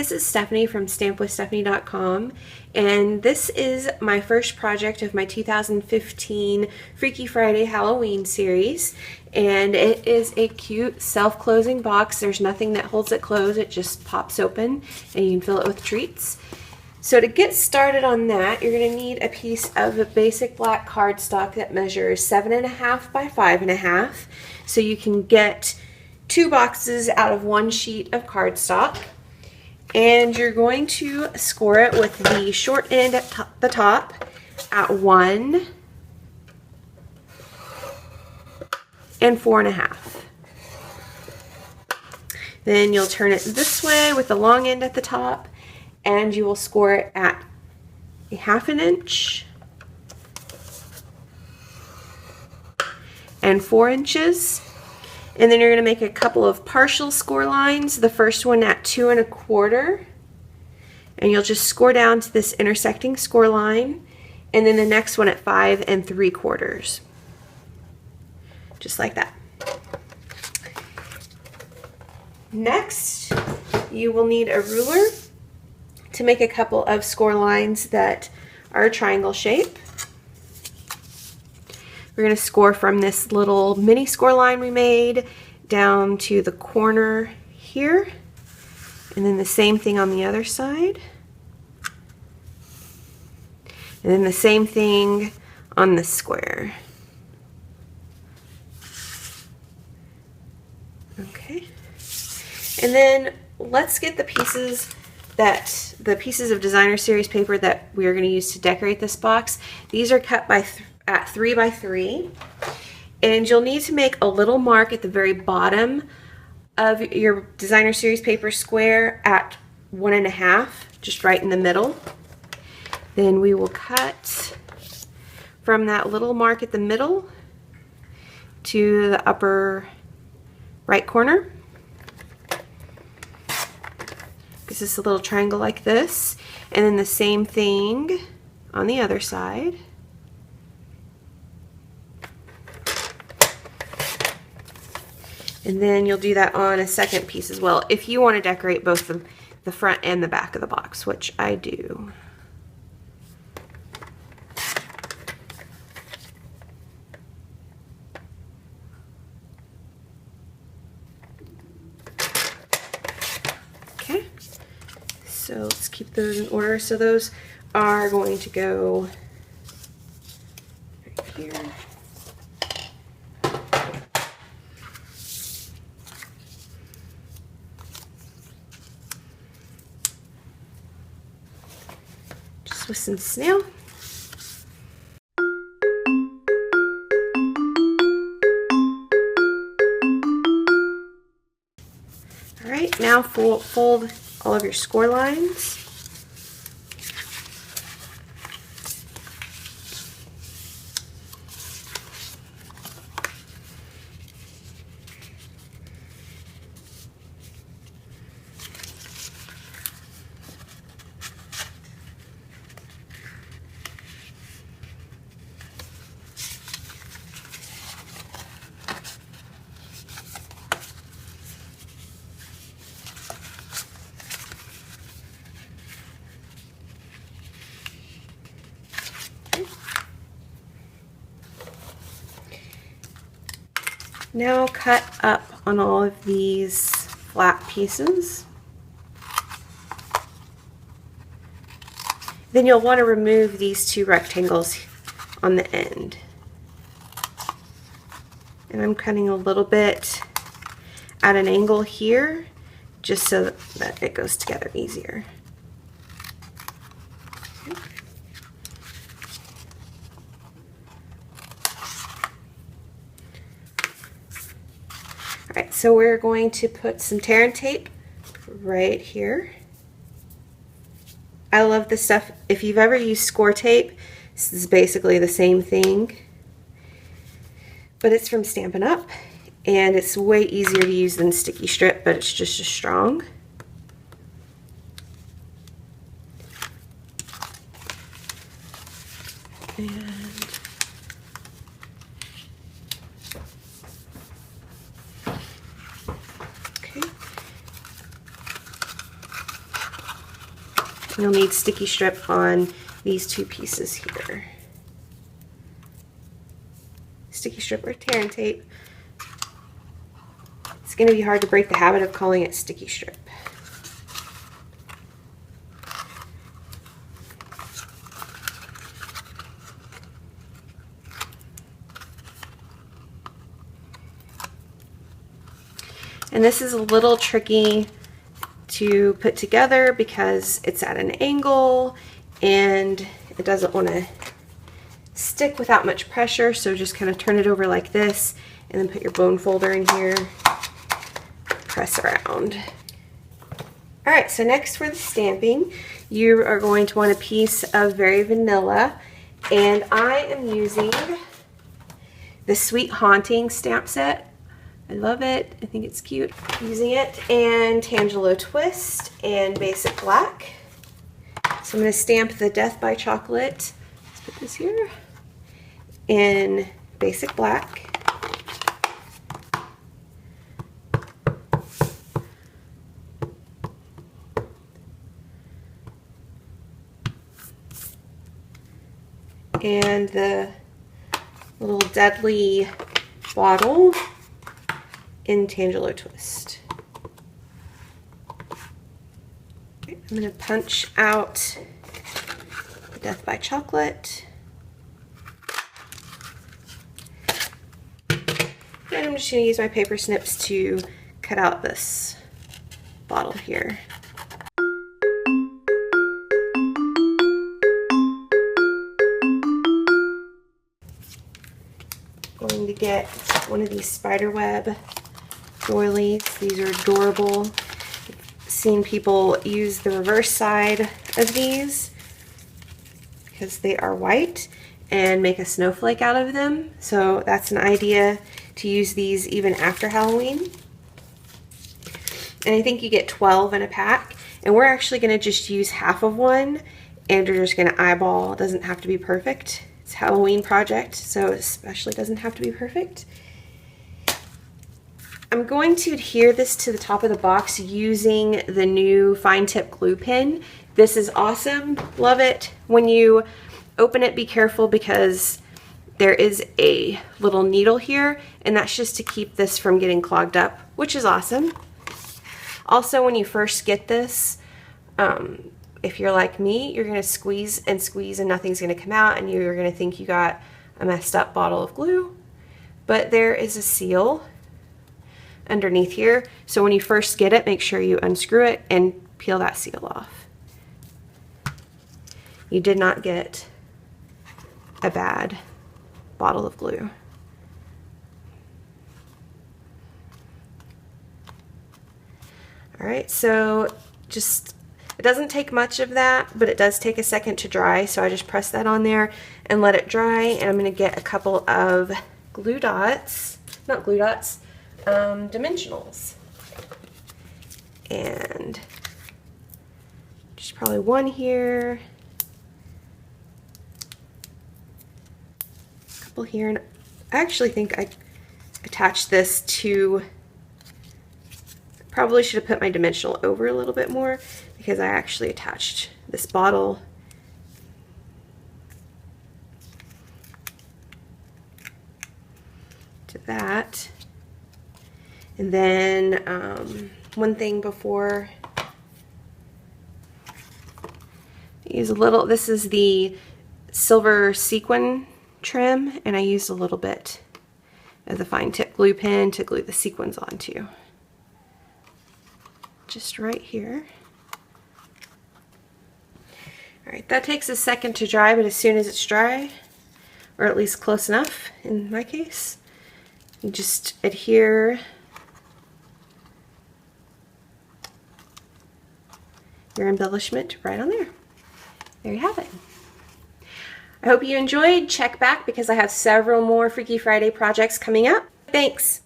this is Stephanie from stampwithstephanie.com, and this is my first project of my 2015 Freaky Friday Halloween series, and it is a cute self-closing box. There's nothing that holds it closed, it just pops open and you can fill it with treats. So to get started on that, you're going to need a piece of basic black cardstock that measures 7.5 by 5.5, so you can get 2 boxes out of 1 sheet of cardstock. And you're going to score it with the short end at the top at 1 and 4.5. Then you'll turn it this way with the long end at the top, and you will score it at 1/2 inch and 4 inches. And then you're going to make a couple of partial score lines. The first one at 2 1/4, and you'll just score down to this intersecting score line, and then the next one at 5 3/4, just like that. Next, you will need a ruler to make a couple of score lines that are a triangle shape. We're going to score from this little mini score line we made down to the corner here, and then the same thing on the other side, and then the same thing on the square. Okay, and then let's get the pieces of designer series paper that we are going to use to decorate this box. These are cut at 3 by 3, and you'll need to make a little mark at the very bottom of your designer series paper square at 1.5, just right in the middle. Then we will cut from that little mark at the middle to the upper right corner. This is a little triangle like this, and then the same thing on the other side. And then you'll do that on a second piece as well, if you want to decorate both the front and the back of the box, which I do. Okay, so let's keep those in order. So those are going to go right here. With some snail. All right, now fold all of your score lines. Now cut up on all of these flat pieces. Then you'll want to remove these 2 rectangles on the end. And I'm cutting a little bit at an angle here, just so that it goes together easier. Alright, so we're going to put some tear and tape right here. I love this stuff. If you've ever used score tape, this is basically the same thing, but it's from Stampin' Up, and it's way easier to use than sticky strip, but it's just as strong. And You'll need sticky strip on these two pieces here. Sticky strip or tear and tape. It's going to be hard to break the habit of calling it sticky strip. And this is a little tricky to put together because it's at an angle and it doesn't want to stick without much pressure, so just kind of turn it over like this and then put your bone folder in here, press around. Alright, so next for the stamping, you are going to want a piece of Very Vanilla, and I am using the Sweet Hauntings stamp set. I love it. I think it's cute. Using it and Tangelo Twist and Basic Black. So I'm going to stamp the Death by Chocolate. Let's put this here. In Basic Black. And the little Deadly bottle in Tangelo Twist. Okay, I'm going to punch out the Death by Chocolate. And I'm just going to use my paper snips to cut out this bottle here. Going to get one of these spiderweb doilies. These are adorable. I've seen people use the reverse side of these because they are white and make a snowflake out of them. So that's an idea, to use these even after Halloween. And I think you get 12 in a pack, and we're actually going to just use half of one, and we're just going to eyeball. It doesn't have to be perfect. It's a Halloween project, so it especially doesn't have to be perfect. I'm going to adhere this to the top of the box using the new fine tip glue pen. This is awesome. Love it. When you open it, be careful because there is a little needle here, and that's just to keep this from getting clogged up, which is awesome. Also, when you first get this, if you're like me, you're going to squeeze and squeeze and nothing's going to come out, and you're going to think you got a messed up bottle of glue. But there is a seal underneath here, so when you first get it, make sure you unscrew it and peel that seal off. You did not get a bad bottle of glue. Alright, so just, it doesn't take much of that, but it does take a second to dry, so I just press that on there and let it dry, and I'm going to get a couple of glue dots, not glue dots, dimensionals. And just probably one here, a couple here, and I actually think I attached this to, probably should have put my dimensional over a little bit more because I actually attached this bottle to that. And then one thing before, use a little, this is the silver sequin trim, and I used a little bit of the fine tip glue pen to glue the sequins onto. Just right here. Alright, that takes a second to dry, but as soon as it's dry, or at least close enough in my case, you just adhere your embellishment right on there. There you have it. I hope you enjoyed. Check back because I have several more Freaky Friday projects coming up. Thanks.